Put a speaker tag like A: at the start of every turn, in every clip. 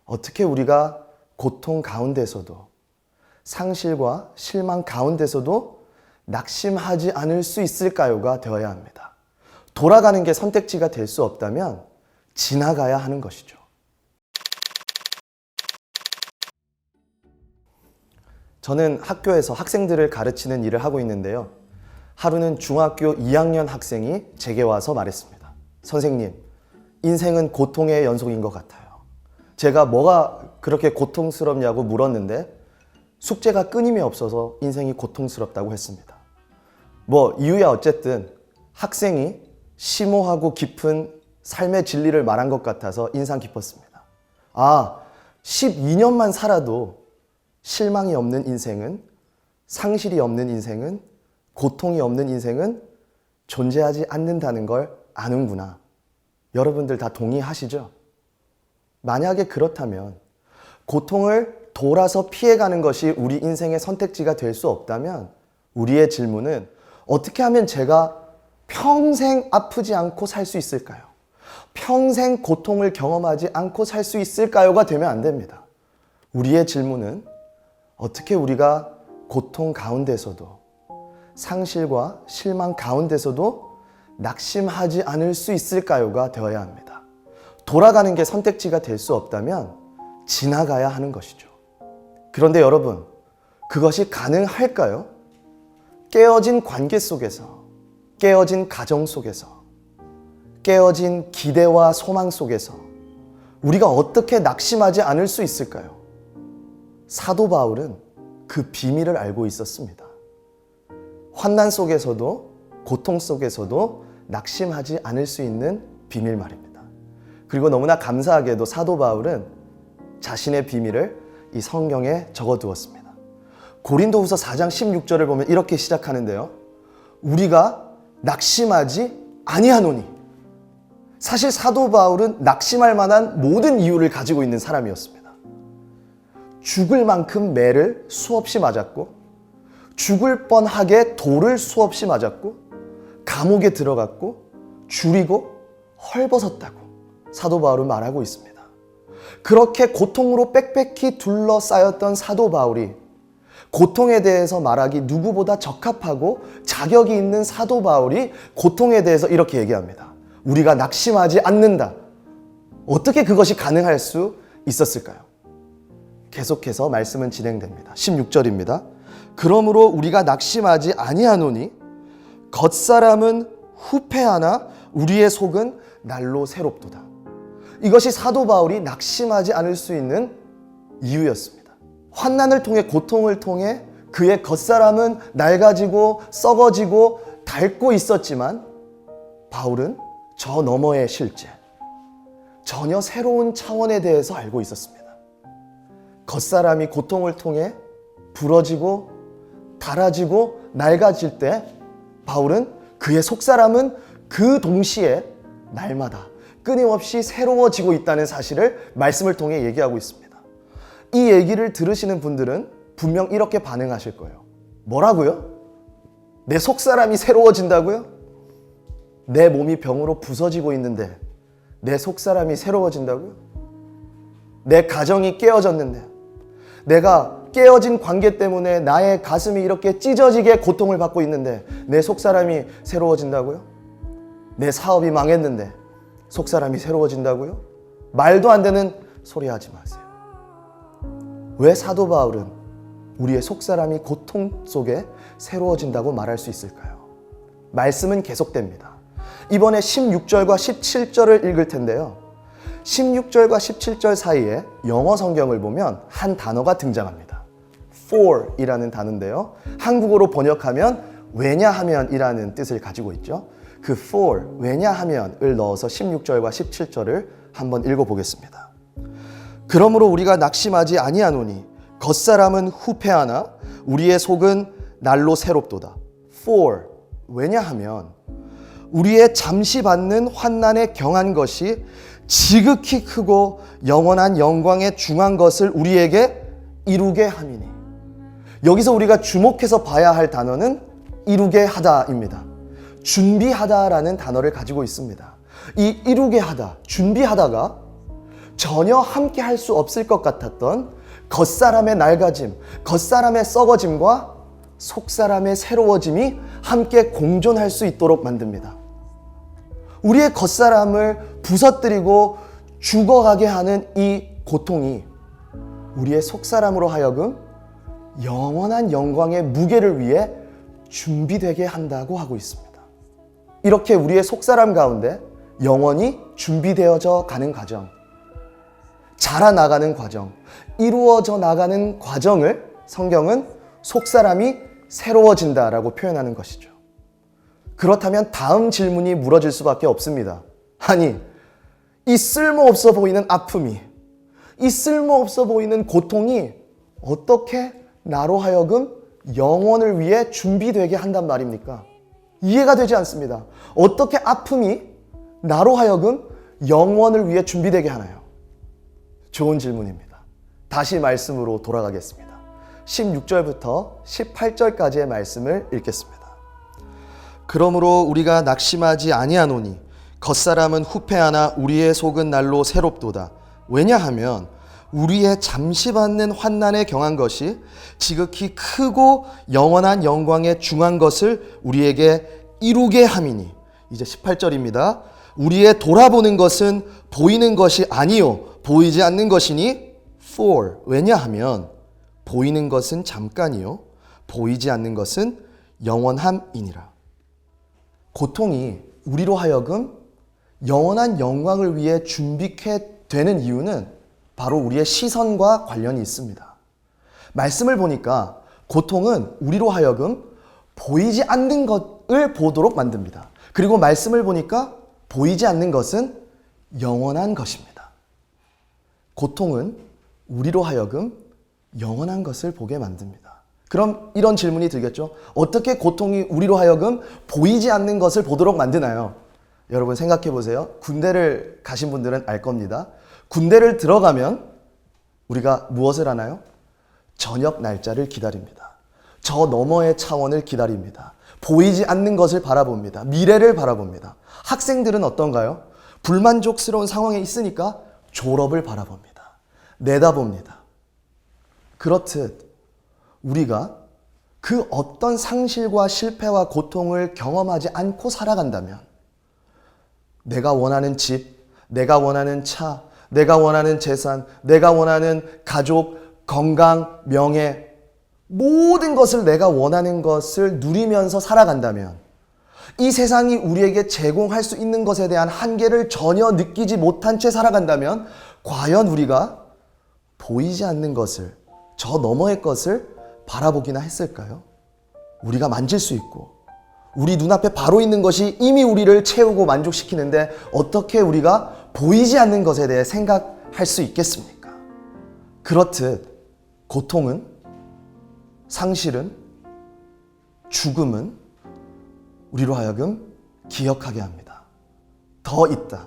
A: 어떻게 우리가 고통 가운데서도 상실과 실망 가운데서도 낙심하지 않을 수 있을까요가 되어야 합니다. 돌아가는 게 선택지가 될 수 없다면 지나가야 하는 것이죠. 저는 학교에서 학생들을 가르치는 일을 하고 있는데요. 하루는 중학교 2학년 학생이 제게 와서 말했습니다. 선생님, 인생은 고통의 연속인 것 같아요. 제가 뭐가 그렇게 고통스럽냐고 물었는데 숙제가 끊임이 없어서 인생이 고통스럽다고 했습니다. 이유야 어쨌든 학생이 심오하고 깊은 삶의 진리를 말한 것 같아서 인상 깊었습니다. 12년만 살아도 실망이 없는 인생은, 상실이 없는 인생은, 고통이 없는 인생은 존재하지 않는다는 걸 아는구나. 여러분들 다 동의하시죠? 만약에 그렇다면 고통을 돌아서 피해가는 것이 우리 인생의 선택지가 될 수 없다면 우리의 질문은 어떻게 하면 제가 평생 아프지 않고 살 수 있을까요? 평생 고통을 경험하지 않고 살 수 있을까요가 되면 안 됩니다. 우리의 질문은 어떻게 우리가 고통 가운데서도 상실과 실망 가운데서도 낙심하지 않을 수 있을까요가 되어야 합니다. 돌아가는 게 선택지가 될 수 없다면 지나가야 하는 것이죠. 그런데 여러분, 그것이 가능할까요? 깨어진 관계 속에서, 깨어진 가정 속에서, 깨어진 기대와 소망 속에서 우리가 어떻게 낙심하지 않을 수 있을까요? 사도 바울은 그 비밀을 알고 있었습니다. 환난 속에서도 고통 속에서도 낙심하지 않을 수 있는 비밀 말입니다. 그리고 너무나 감사하게도 사도 바울은 자신의 비밀을 이 성경에 적어두었습니다. 고린도후서 4장 16절을 보면 이렇게 시작하는데요. 우리가 낙심하지 아니하노니. 사실 사도 바울은 낙심할 만한 모든 이유를 가지고 있는 사람이었습니다. 죽을 만큼 매를 수없이 맞았고, 죽을 뻔하게 돌을 수없이 맞았고, 감옥에 들어갔고, 줄이고 헐벗었다고 사도 바울은 말하고 있습니다. 그렇게 고통으로 빽빽히 둘러싸였던 사도 바울이 고통에 대해서 말하기 누구보다 적합하고 자격이 있는 사도 바울이 고통에 대해서 이렇게 얘기합니다. 우리가 낙심하지 않는다. 어떻게 그것이 가능할 수 있었을까요? 계속해서 말씀은 진행됩니다. 16절입니다. 그러므로 우리가 낙심하지 아니하노니 겉사람은 후패하나 우리의 속은 날로 새롭도다. 이것이 사도 바울이 낙심하지 않을 수 있는 이유였습니다. 환난을 통해, 고통을 통해 그의 겉사람은 낡아지고 썩어지고 닳고 있었지만 바울은 저 너머의 실제, 전혀 새로운 차원에 대해서 알고 있었습니다. 겉사람이 고통을 통해 부러지고 닳아지고 낡아질 때 바울은 그의 속사람은 그 동시에 날마다 끊임없이 새로워지고 있다는 사실을 말씀을 통해 얘기하고 있습니다. 이 얘기를 들으시는 분들은 분명 이렇게 반응하실 거예요. 뭐라고요? 내 속사람이 새로워진다고요? 내 몸이 병으로 부서지고 있는데 내 속사람이 새로워진다고요? 내 가정이 깨어졌는데, 내가 깨어진 관계 때문에 나의 가슴이 이렇게 찢어지게 고통을 받고 있는데 내 속사람이 새로워진다고요? 내 사업이 망했는데 속사람이 새로워진다고요? 말도 안 되는 소리 하지 마세요. 왜 사도 바울은 우리의 속사람이 고통 속에 새로워진다고 말할 수 있을까요? 말씀은 계속됩니다. 이번에 16절과 17절을 읽을 텐데요. 16절과 17절 사이에 영어 성경을 보면 한 단어가 등장합니다. for 이라는 단어인데요. 한국어로 번역하면 왜냐하면 이라는 뜻을 가지고 있죠. 그 for, 왜냐하면을 넣어서 16절과 17절을 한번 읽어보겠습니다. 그러므로 우리가 낙심하지 아니하노니 겉사람은 후패하나 우리의 속은 날로 새롭도다. for, 왜냐하면 우리의 잠시 받는 환난에 경한 것이 지극히 크고 영원한 영광에 중한 것을 우리에게 이루게 함이니. 여기서 우리가 주목해서 봐야 할 단어는 이루게 하다입니다. 준비하다라는 단어를 가지고 있습니다. 이 이루게 하다, 준비하다가 전혀 함께 할 수 없을 것 같았던 겉사람의 낡아짐, 겉사람의 썩어짐과 속사람의 새로워짐이 함께 공존할 수 있도록 만듭니다. 우리의 겉사람을 부서뜨리고 죽어가게 하는 이 고통이 우리의 속사람으로 하여금 영원한 영광의 무게를 위해 준비되게 한다고 하고 있습니다. 이렇게 우리의 속사람 가운데 영원히 준비되어져 가는 과정, 자라나가는 과정, 이루어져 나가는 과정을 성경은 속사람이 새로워진다라고 표현하는 것이죠. 그렇다면 다음 질문이 물어질 수밖에 없습니다. 아니, 이 쓸모없어 보이는 아픔이, 이 쓸모없어 보이는 고통이 어떻게 나로 하여금 영원을 위해 준비되게 한단 말입니까? 이해가 되지 않습니다. 어떻게 아픔이 나로 하여금 영원을 위해 준비되게 하나요? 좋은 질문입니다. 다시 말씀으로 돌아가겠습니다. 16절부터 18절까지의 말씀을 읽겠습니다. 그러므로 우리가 낙심하지 아니하노니 겉사람은 후패하나 우리의 속은 날로 새롭도다. 왜냐하면 우리의 잠시 받는 환난에 경한 것이 지극히 크고 영원한 영광에 중한 것을 우리에게 이루게 함이니. 이제 18절입니다. 우리의 돌아보는 것은 보이는 것이 아니요 보이지 않는 것이니 for. 왜냐하면 보이는 것은 잠깐이요 보이지 않는 것은 영원함이니라. 고통이 우리로 하여금 영원한 영광을 위해 준비케 되는 이유는 바로 우리의 시선과 관련이 있습니다. 말씀을 보니까 고통은 우리로 하여금 보이지 않는 것을 보도록 만듭니다. 그리고 말씀을 보니까 보이지 않는 것은 영원한 것입니다. 고통은 우리로 하여금 영원한 것을 보게 만듭니다. 그럼 이런 질문이 들겠죠. 어떻게 고통이 우리로 하여금 보이지 않는 것을 보도록 만드나요? 여러분 생각해 보세요. 군대를 가신 분들은 알 겁니다. 군대를 들어가면 우리가 무엇을 하나요? 저녁 날짜를 기다립니다. 저 너머의 차원을 기다립니다. 보이지 않는 것을 바라봅니다. 미래를 바라봅니다. 학생들은 어떤가요? 불만족스러운 상황에 있으니까 졸업을 바라봅니다. 내다봅니다. 그렇듯 우리가 그 어떤 상실과 실패와 고통을 경험하지 않고 살아간다면 내가 원하는 집, 내가 원하는 차, 내가 원하는 재산, 내가 원하는 가족, 건강, 명예, 모든 것을 내가 원하는 것을 누리면서 살아간다면 이 세상이 우리에게 제공할 수 있는 것에 대한 한계를 전혀 느끼지 못한 채 살아간다면 과연 우리가 보이지 않는 것을, 저 너머의 것을 바라보기나 했을까요? 우리가 만질 수 있고 우리 눈앞에 바로 있는 것이 이미 우리를 채우고 만족시키는데 어떻게 우리가 보이지 않는 것에 대해 생각할 수 있겠습니까? 그렇듯 고통은, 상실은, 죽음은 우리로 하여금 기억하게 합니다. 더 있다.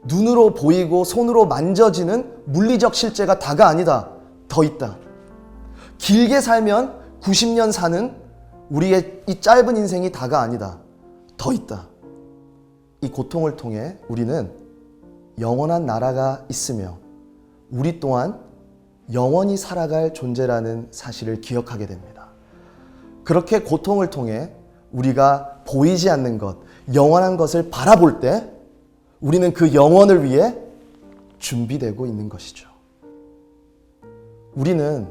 A: 눈으로 보이고 손으로 만져지는 물리적 실제가 다가 아니다. 더 있다. 길게 살면 90년 사는 우리의 이 짧은 인생이 다가 아니다. 더 있다. 이 고통을 통해 우리는 영원한 나라가 있으며 우리 또한 영원히 살아갈 존재라는 사실을 기억하게 됩니다. 그렇게 고통을 통해 우리가 보이지 않는 것, 영원한 것을 바라볼 때 우리는 그 영원을 위해 준비되고 있는 것이죠. 우리는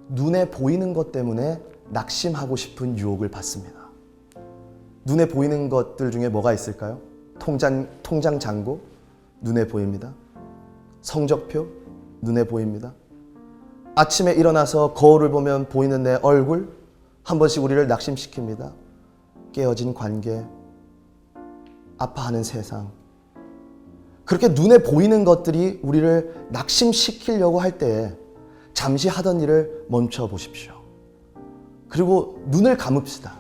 A: 눈에 보이는 것 때문에 낙심하고 싶은 유혹을 받습니다. 눈에 보이는 것들 중에 뭐가 있을까요? 통장 잔고 눈에 보입니다. 성적표 눈에 보입니다. 아침에 일어나서 거울을 보면 보이는 내 얼굴 한 번씩 우리를 낙심시킵니다. 깨어진 관계, 아파하는 세상. 그렇게 눈에 보이는 것들이 우리를 낙심시키려고 할 때에 잠시 하던 일을 멈춰 보십시오. 그리고 눈을 감읍시다.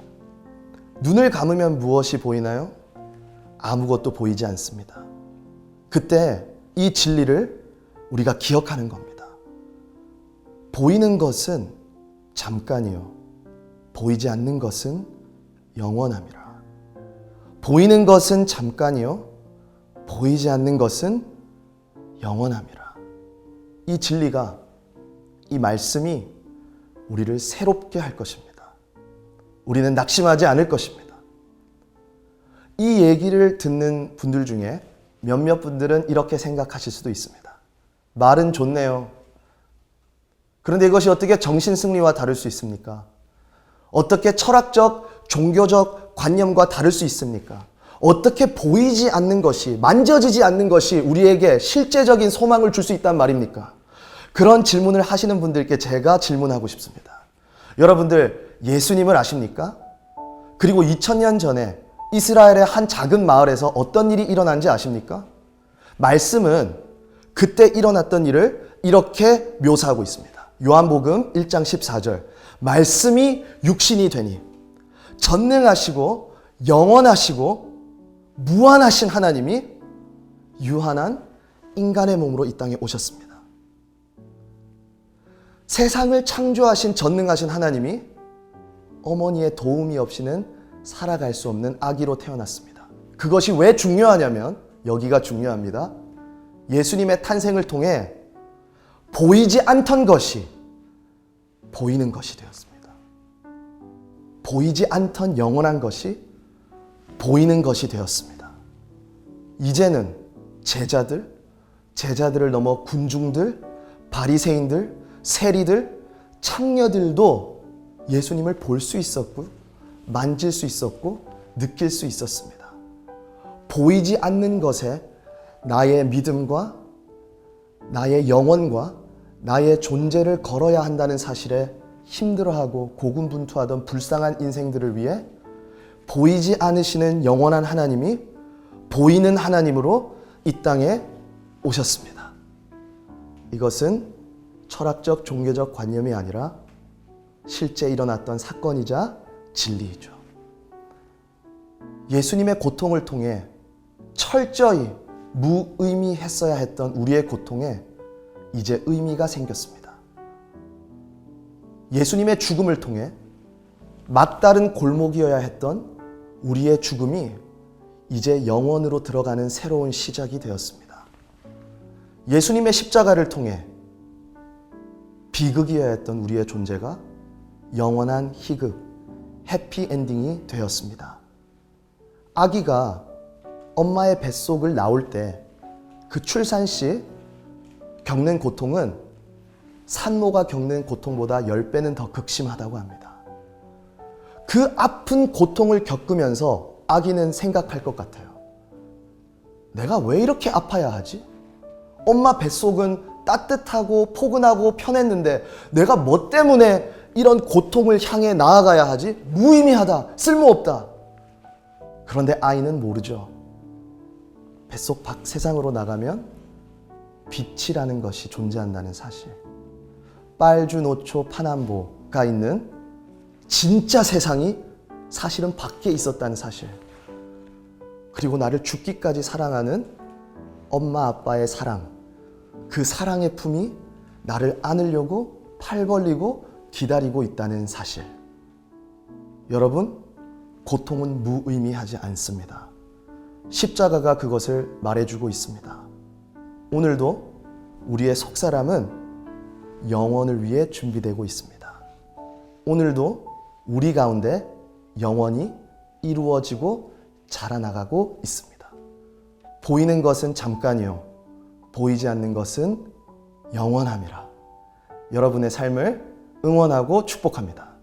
A: 눈을 감으면 무엇이 보이나요? 아무것도 보이지 않습니다. 그때 이 진리를 우리가 기억하는 겁니다. 보이는 것은 잠깐이요. 보이지 않는 것은 영원함이라. 보이는 것은 잠깐이요. 보이지 않는 것은 영원함이라. 이 진리가, 이 말씀이 우리를 새롭게 할 것입니다. 우리는 낙심하지 않을 것입니다. 이 얘기를 듣는 분들 중에 몇몇 분들은 이렇게 생각하실 수도 있습니다. 말은 좋네요. 그런데 이것이 어떻게 정신승리와 다를 수 있습니까? 어떻게 철학적, 종교적 관념과 다를 수 있습니까? 어떻게 보이지 않는 것이, 만져지지 않는 것이 우리에게 실제적인 소망을 줄 수 있단 말입니까? 그런 질문을 하시는 분들께 제가 질문하고 싶습니다. 여러분들, 예수님을 아십니까? 그리고 2000년 전에 이스라엘의 한 작은 마을에서 어떤 일이 일어난지 아십니까? 말씀은 그때 일어났던 일을 이렇게 묘사하고 있습니다. 요한복음 1장 14절. 말씀이 육신이 되니 전능하시고 영원하시고 무한하신 하나님이 유한한 인간의 몸으로 이 땅에 오셨습니다. 세상을 창조하신 전능하신 하나님이 어머니의 도움이 없이는 살아갈 수 없는 아기로 태어났습니다. 그것이 왜 중요하냐면, 여기가 중요합니다. 예수님의 탄생을 통해 보이지 않던 것이 보이는 것이 되었습니다. 보이지 않던 영원한 것이 보이는 것이 되었습니다. 이제는 제자들을 넘어 군중들, 바리새인들, 세리들, 창녀들도 예수님을 볼 수 있었고, 만질 수 있었고, 느낄 수 있었습니다. 보이지 않는 것에 나의 믿음과 나의 영혼과 나의 존재를 걸어야 한다는 사실에 힘들어하고 고군분투하던 불쌍한 인생들을 위해 보이지 않으시는 영원한 하나님이 보이는 하나님으로 이 땅에 오셨습니다. 이것은 철학적, 종교적 관념이 아니라 실제 일어났던 사건이자 진리이죠. 예수님의 고통을 통해 철저히 무의미했어야 했던 우리의 고통에 이제 의미가 생겼습니다. 예수님의 죽음을 통해 막다른 골목이어야 했던 우리의 죽음이 이제 영원으로 들어가는 새로운 시작이 되었습니다. 예수님의 십자가를 통해 비극이어야 했던 우리의 존재가 영원한 희극, 해피엔딩이 되었습니다. 아기가 엄마의 뱃속을 나올 때 그 출산 시 겪는 고통은 산모가 겪는 고통보다 10배는 더 극심하다고 합니다. 그 아픈 고통을 겪으면서 아기는 생각할 것 같아요. 내가 왜 이렇게 아파야 하지? 엄마 뱃속은 따뜻하고 포근하고 편했는데 내가 뭐 때문에 이런 고통을 향해 나아가야 하지? 무의미하다, 쓸모없다. 그런데 아이는 모르죠. 뱃속 밖 세상으로 나가면 빛이라는 것이 존재한다는 사실. 빨주노초 파남보가 있는 진짜 세상이 사실은 밖에 있었다는 사실. 그리고 나를 죽기까지 사랑하는 엄마 아빠의 사랑, 그 사랑의 품이 나를 안으려고 팔 벌리고 기다리고 있다는 사실. 여러분, 고통은 무의미하지 않습니다. 십자가가 그것을 말해주고 있습니다. 오늘도 우리의 속사람은 영원을 위해 준비되고 있습니다. 오늘도 우리 가운데 영원이 이루어지고 자라나가고 있습니다. 보이는 것은 잠깐이요, 보이지 않는 것은 영원함이라. 여러분의 삶을 응원하고 축복합니다.